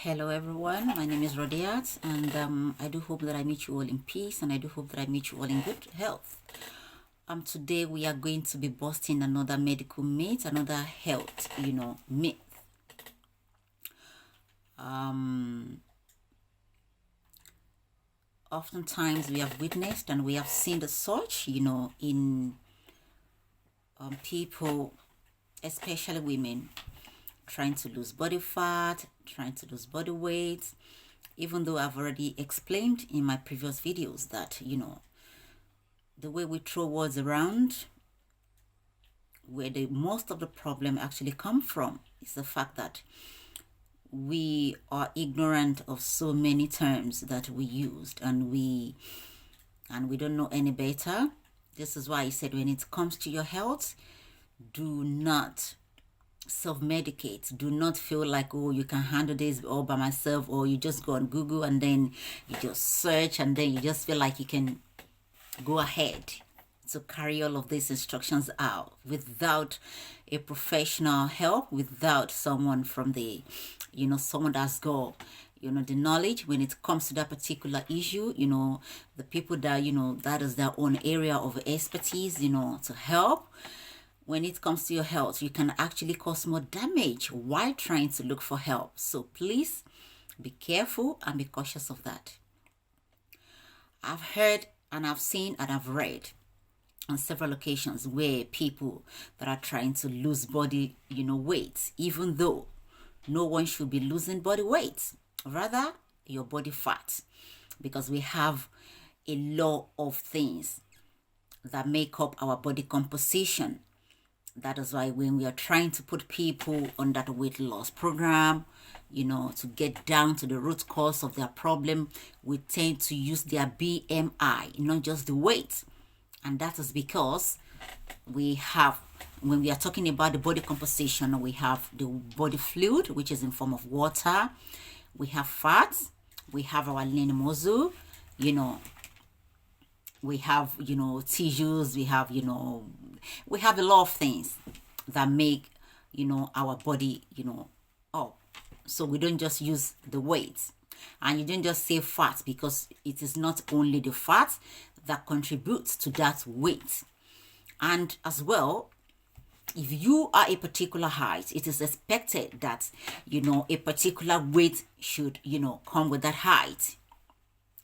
Hello everyone, my name is Rodiat, and I do hope that I meet you all in peace, and I do hope that I meet you all in good health. Today we are going to be busting another medical myth, another health, myth. Oftentimes we have witnessed and we have seen the such, in people, especially women, trying to lose body fat, trying to lose body weight, even though I've already explained in my previous videos that, the way we throw words around, where the most of the problem actually come from is the fact that we are ignorant of so many terms that we used, and we don't know any better. This is why I said when it comes to your health, do not self-medicate. Do not feel like, oh, you can handle this all by myself, or you just go on Google and then you just search and then you just feel like you can go ahead to carry all of these instructions out without a professional help, without someone from the, someone that's got, the knowledge when it comes to that particular issue, the people that, that is their own area of expertise, to help. When it comes to your health, you can actually cause more damage while trying to look for help. So please be careful and be cautious of that. I've heard and I've seen and I've read on several occasions where people that are trying to lose body, weight, even though no one should be losing body weight, rather your body fat, because we have a lot of things that make up our body composition. That is why when we are trying to put people on that weight loss program, to get down to the root cause of their problem, we tend to use their BMI, not just the weight. And that is because we have, when we are talking about the body composition, we have the body fluid, which is in form of water. We have fats. We have our lean muscle, we have, tissues. We have, we have a lot of things that make, our body, up. So we don't just use the weight. And you don't just say fat, because it is not only the fat that contributes to that weight. And as well, if you are a particular height, it is expected that, a particular weight should, come with that height.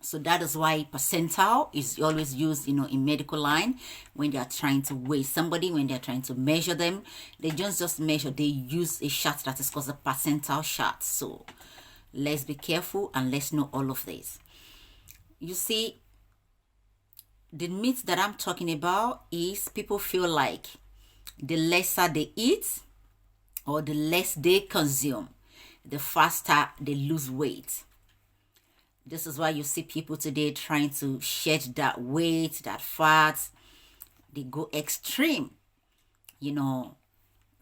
So that is why percentile is always used, in medical line when they are trying to weigh somebody, when they are trying to measure them. They just measure, they use a chart that is called a percentile chart. So let's be careful and let's know all of this. You see, the myth that I'm talking about is people feel like the lesser they eat or the less they consume, the faster they lose weight. This is why you see people today trying to shed that weight, that fat. They go extreme,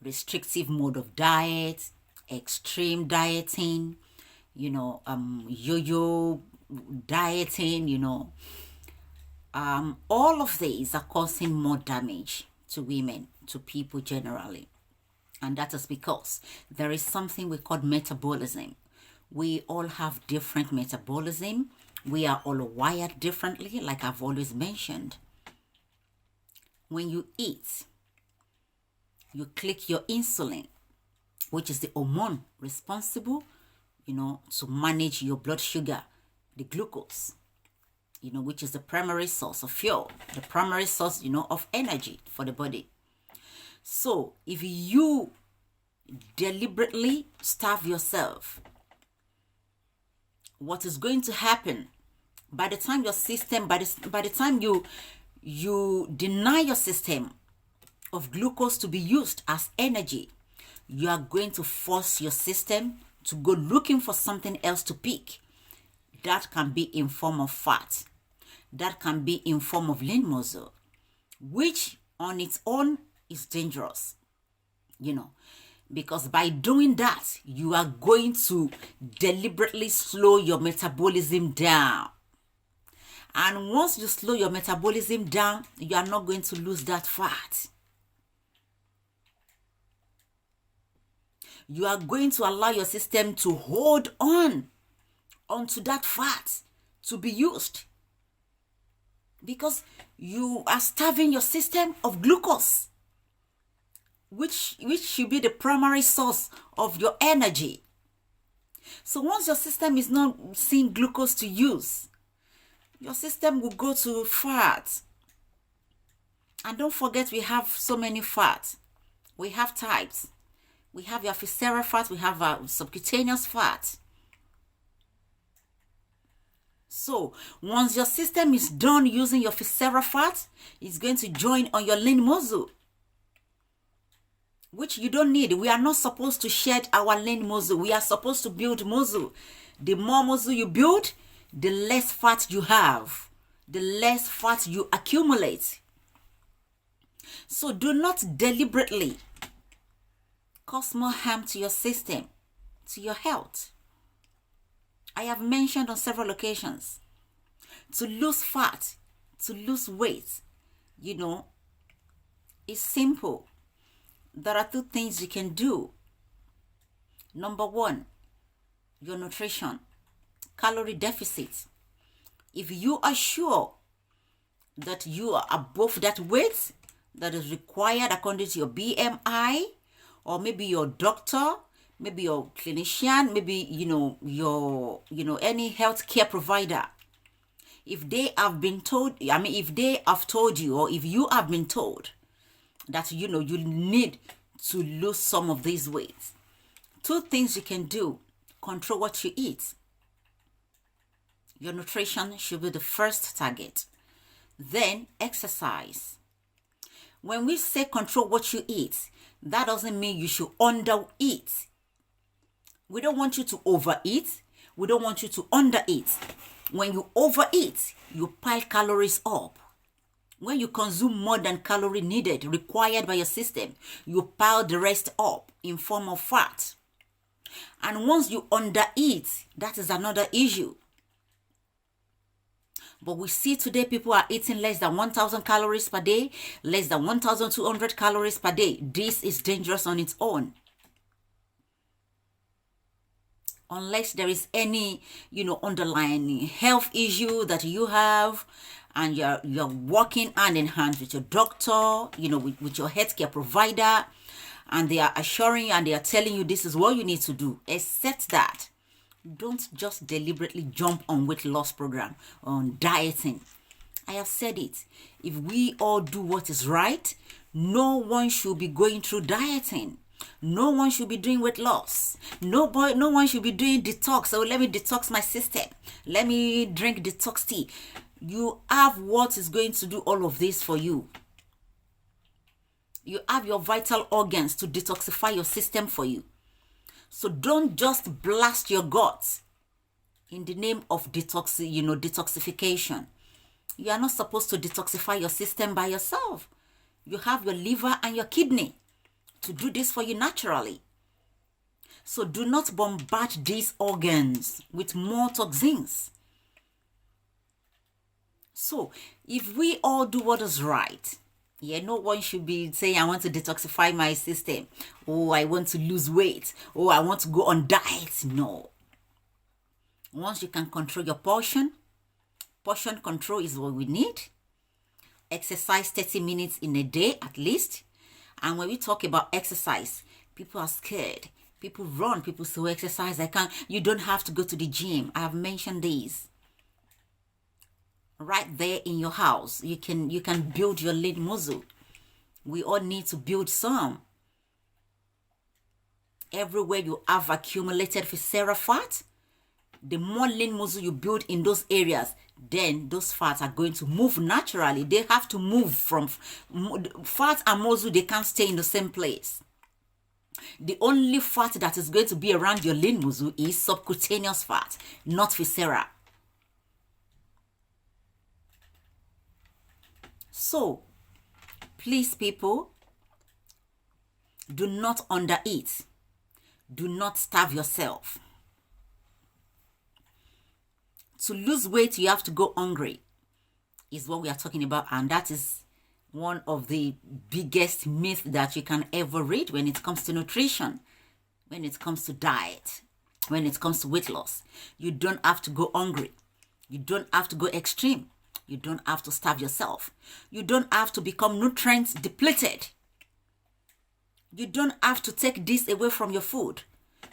restrictive mode of diet, extreme dieting, yo-yo dieting, all of these are causing more damage to women, to people generally. And that is because there is something we call metabolism. We all have different metabolism. We are all wired differently, like I've always mentioned. When you eat, you click your insulin, which is the hormone responsible, to manage your blood sugar, the glucose, which is the primary source of fuel, the primary source, of energy for the body. So if you deliberately starve yourself, what is going to happen by the time your system, by the time you deny your system of glucose to be used as energy, you are going to force your system to go looking for something else to pick. That can be in form of fat. That can be in form of lean muscle, which on its own is dangerous, because by doing that, you are going to deliberately slow your metabolism down. And once you slow your metabolism down, you are not going to lose that fat. you are going to allow your system to hold on onto that fat to be used, because you are starving your system of glucose, which should be the primary source of your energy. So once your system is not seeing glucose to use, your system will go to fat. And don't forget, we have so many fats. We have types. We have your visceral fat, we have subcutaneous fat. So once your system is done using your visceral fat, it's going to join on your lean muscle, which you don't need. We are not supposed to shed our lean muscle. We are supposed to build muscle. The more muscle you build, the less fat you have, the less fat you accumulate. So do not deliberately cause more harm to your system, to your health. I have mentioned on several occasions, to lose fat, to lose weight, it's simple. There are 2 things you can do. Number 1, your nutrition, calorie deficit. If you are sure that you are above that weight that is required according to your BMI, or maybe your doctor, maybe your clinician, maybe, your, any healthcare provider, if they have been told, if they have told you, or if you have been told that, you need to lose some of these weights, 2 things you can do: control what you eat. Your nutrition should be the first target. Then exercise. When we say control what you eat, that doesn't mean you should undereat. We don't want you to overeat. We don't want you to undereat. When you overeat, you pile calories up. When you consume more than calorie needed, required by your system, you pile the rest up in form of fat. And once you undereat, that is another issue. But we see today people are eating less than 1,000 calories per day, less than 1,200 calories per day. This is dangerous on its own. Unless there is any, underlying health issue that you have, and you're working hand in hand with your doctor, with your healthcare provider, and they are assuring you and they are telling you this is what you need to do. Except that, don't just deliberately jump on weight loss program, on dieting. I have said it. If we all do what is right, no one should be going through dieting. No one should be doing weight loss. No one should be doing detox. So let me detox my system. Let me drink detox tea. You have what is going to do all of this for you. You have your vital organs to detoxify your system for you. So don't just blast your guts in the name of detoxification. You are not supposed to detoxify your system by yourself. You have your liver and your kidney to do this for you naturally. So do not bombard these organs with more toxins. So if we all do what is right, no one should be saying, I want to detoxify my system. Oh, I want to lose weight. Oh, I want to go on diet. No. Once you can control your portion control is what we need. Exercise 30 minutes in a day at least. And when we talk about exercise, people are scared. People run. People say, exercise, I can't. You don't have to go to the gym. I have mentioned these. Right there in your house, you can build your lean muscle. We all need to build some. Everywhere you have accumulated visceral fat, the more lean muscle you build in those areas, then those fats are going to move naturally. They have to move from fat and muscle. They can't stay in the same place. The only fat that is going to be around your lean muscle is subcutaneous fat, not viscera. So, please people, do not undereat. Do not starve yourself. To lose weight, you have to go hungry, is what we are talking about. And that is one of the biggest myths that you can ever read when it comes to nutrition. when it comes to diet, when it comes to weight loss. You don't have to go hungry. You don't have to go extreme. You don't have to starve yourself. You don't have to become nutrient depleted. You don't have to take this away from your food.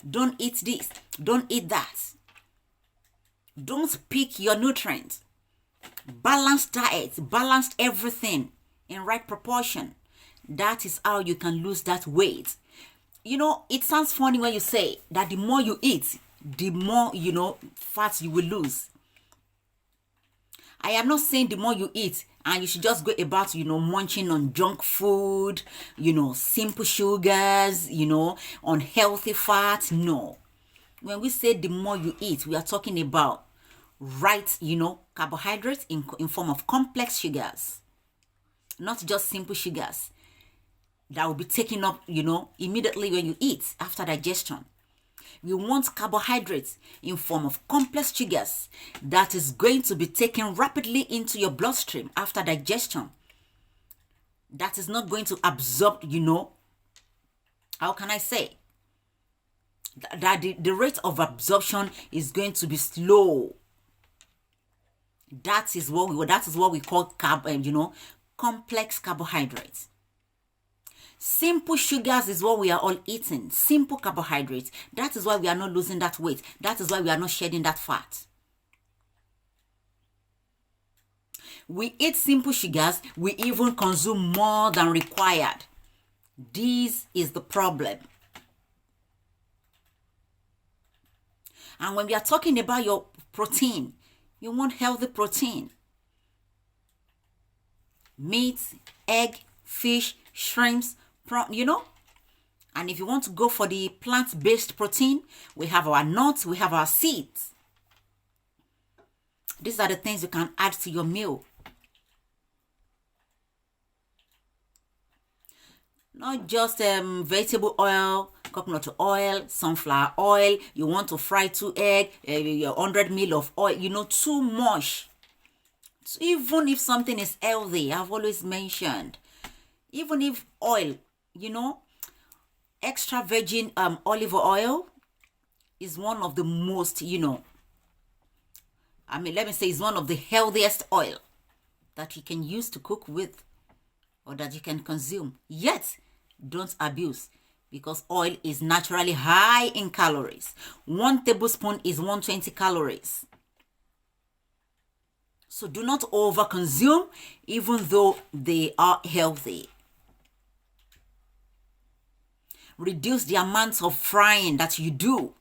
Don't eat this. Don't eat that. Don't pick your nutrients. Balanced diet, balanced everything in right proportion. That is how you can lose that weight. You know, it sounds funny when you say that the more you eat, the more, fat you will lose. I am not saying the more you eat and you should just go about, munching on junk food, simple sugars, unhealthy fat. No. When we say the more you eat, we are talking about right, carbohydrates in form of complex sugars, not just simple sugars that will be taken up, immediately when you eat after digestion. We want carbohydrates in form of complex sugars that is going to be taken rapidly into your bloodstream after digestion. That is not going to absorb, how can I say? That the rate of absorption is going to be slow. That is what we call complex carbohydrates. Simple sugars is what we are all eating. Simple carbohydrates. That is why we are not losing that weight. That is why we are not shedding that fat. We eat simple sugars. We even consume more than required. This is the problem. And when we are talking about your protein, you want healthy protein. Meat, egg, fish, shrimps, prawn, And if you want to go for the plant-based protein, we have our nuts, we have our seeds. These are the things you can add to your meal. Not just vegetable oil, coconut oil, sunflower oil. You want to fry 2 eggs, 100 ml of oil, too much. So even if something is healthy, I've always mentioned, even if oil, extra virgin olive oil is one of the most, let me say, is one of the healthiest oil that you can use to cook with or that you can consume. Yet, don't abuse, because oil is naturally high in calories. 1 tablespoon is 120 calories. So do not overconsume, even though they are healthy. Reduce the amount of frying that you do.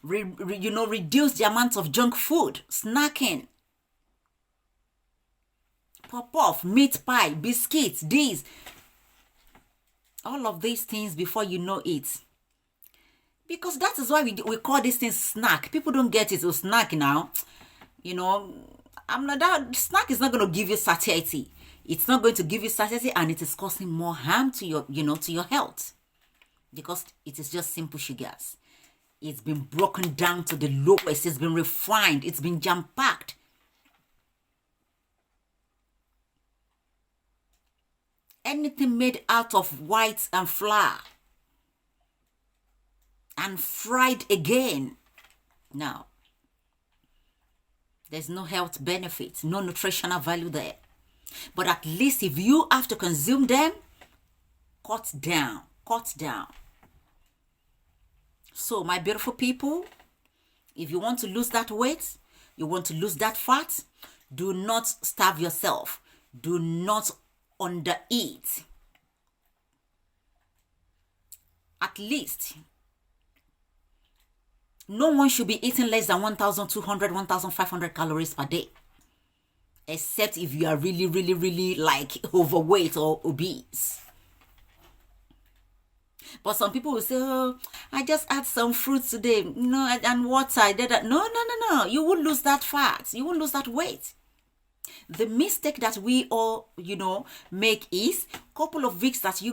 Reduce the amount of junk food, snacking. Pop-off, meat pie, biscuits, these. All of these things before you know it. Because that is why we call these things snack. People don't get it. So snack now, snack is not going to give you satiety. It's not going to give you satiety, and it is causing more harm to your, to your health. Because it is just simple sugars. It's been broken down to the lowest. It's been refined. It's been jam-packed. Anything made out of white and flour and fried again. Now, there's no health benefits, no nutritional value there. But at least if you have to consume them, cut down. So, my beautiful people, if you want to lose that weight, you want to lose that fat, do not starve yourself. Do not undereat. At least, no one should be eating less than 1,200, 1,500 calories per day. Except if you are really, really, really like overweight or obese. But some people will say, oh, I just had some fruit today, and water. I did that. No. You won't lose that fat. You won't lose that weight. The mistake that we all, make is couple of weeks that you